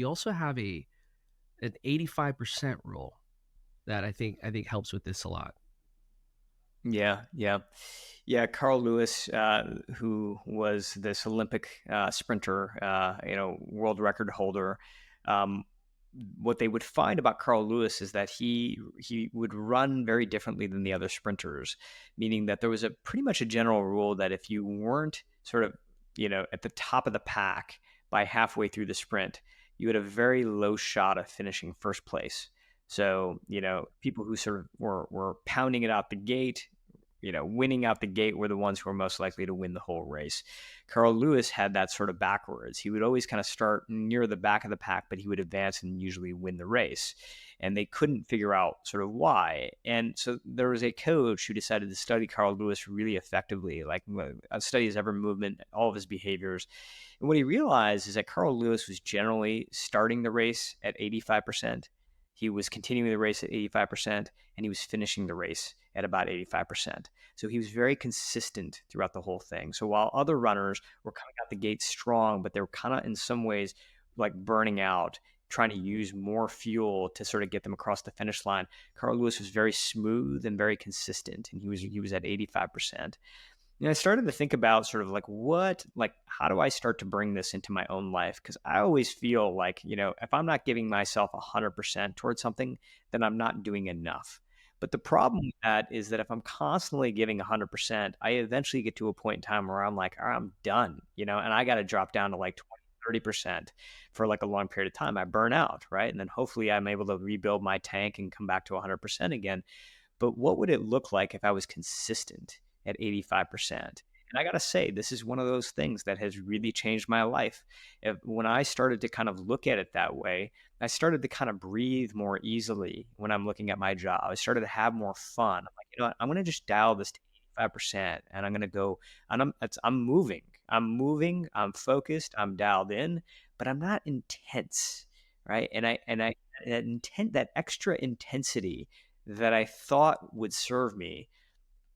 You also have an 85% rule that I think helps with this a lot. Yeah, yeah, yeah. Carl Lewis, who was this Olympic sprinter, world record holder. Um, what they would find about Carl Lewis is that he would run very differently than the other sprinters, meaning that there was a pretty much a general rule that if you weren't sort of at the top of the pack by halfway through the sprint, you had a very low shot of finishing first place. So, people who sort of were pounding it out the gate, winning out the gate were the ones who were most likely to win the whole race. Carl Lewis had that sort of backwards. He would always kind of start near the back of the pack, but he would advance and usually win the race. And they couldn't figure out sort of why. And so there was a coach who decided to study Carl Lewis really effectively, like study his every movement, all of his behaviors. And what he realized is that Carl Lewis was generally starting the race at 85%. He was continuing the race at 85%, and he was finishing the race at about 85%. So he was very consistent throughout the whole thing. So while other runners were coming out the gate strong, but they were kind of in some ways like burning out, trying to use more fuel to sort of get them across the finish line, Carl Lewis was very smooth and very consistent, and he was at 85%. I started to think about sort of how do I start to bring this into my own life? Because I always feel like, if I'm not giving myself 100% towards something, then I'm not doing enough. But the problem with that is that if I'm constantly giving 100%, I eventually get to a point in time where I'm like, "All right, I'm done, and I got to drop down to like 20, 30% for like a long period of time. I burn out, right? And then hopefully I'm able to rebuild my tank and come back to 100% again. But what would it look like if I was consistent at 85%? And I got to say, this is one of those things that has really changed my life. When I started to kind of look at it that way, I started to kind of breathe more easily when I'm looking at my job. I started to have more fun. I'm like, you know what? I'm going to just dial this to 85%, and I'm going to go, and I'm moving. I'm focused, I'm dialed in, but I'm not intense, right? And I that extra intensity that I thought would serve me,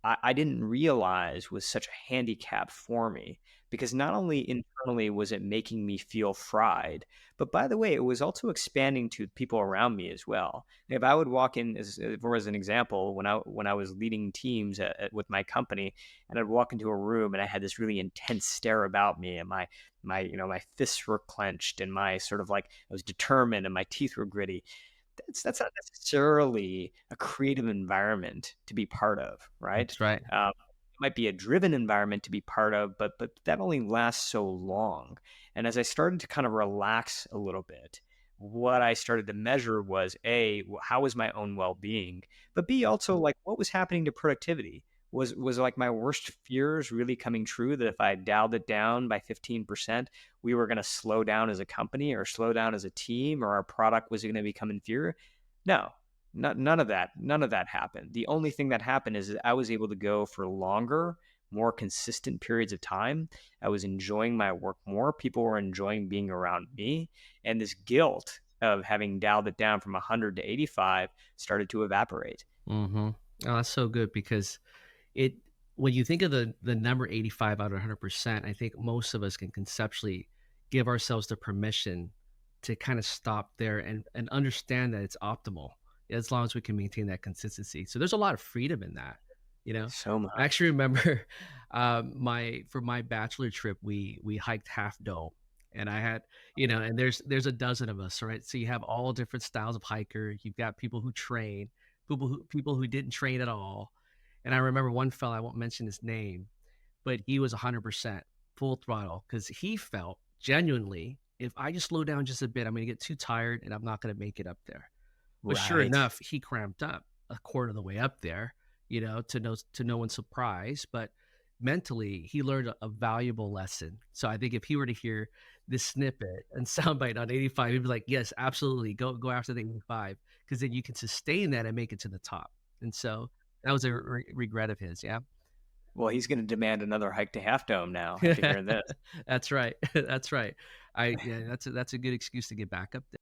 I didn't realize was such a handicap for me, because not only internally was it making me feel fried, but by the way, it was also expanding to people around me as well. If I would walk in, as an example, when I was leading teams with my company, and I'd walk into a room and I had this really intense stare about me, and my fists were clenched, and my sort of like I was determined, and my teeth were gritty. That's not necessarily a creative environment to be part of, right? That's right. It might be a driven environment to be part of, but that only lasts so long. And as I started to kind of relax a little bit, what I started to measure was A, how was my own well-being, but B, also like what was happening to productivity. Was like my worst fears really coming true, that if I dialed it down by 15%, we were going to slow down as a company or slow down as a team, or our product was going to become inferior? No, none of that. None of that happened. The only thing that happened is that I was able to go for longer, more consistent periods of time. I was enjoying my work more. People were enjoying being around me. And this guilt of having dialed it down from 100 to 85 started to evaporate. Mm-hmm. Oh, that's so good because it when you think of the number 85 out of 100%, I think most of us can conceptually give ourselves the permission to kind of stop there and understand that it's optimal as long as we can maintain that consistency. So there's a lot of freedom in that, you know. So I much. actually remember my for my bachelor trip we hiked Half Dome, and I had, and there's a dozen of us, right? So you have all different styles of hiker. You've got people who train, people who didn't train at all. And I remember one fella, I won't mention his name, but he was 100% full throttle because he felt genuinely, if I just slow down just a bit, I'm going to get too tired and I'm not going to make it up there. But sure Right. enough, he cramped up a quarter of the way up there, to no one's surprise. But mentally, he learned a valuable lesson. So I think if he were to hear this snippet and soundbite on 85, he'd be like, "Yes, absolutely, go after the 85, because then you can sustain that and make it to the top." And so that was a regret of his. Yeah. Well, he's going to demand another hike to Half Dome now after hearing this. That's right. That's right. Yeah, that's a good excuse to get back up there.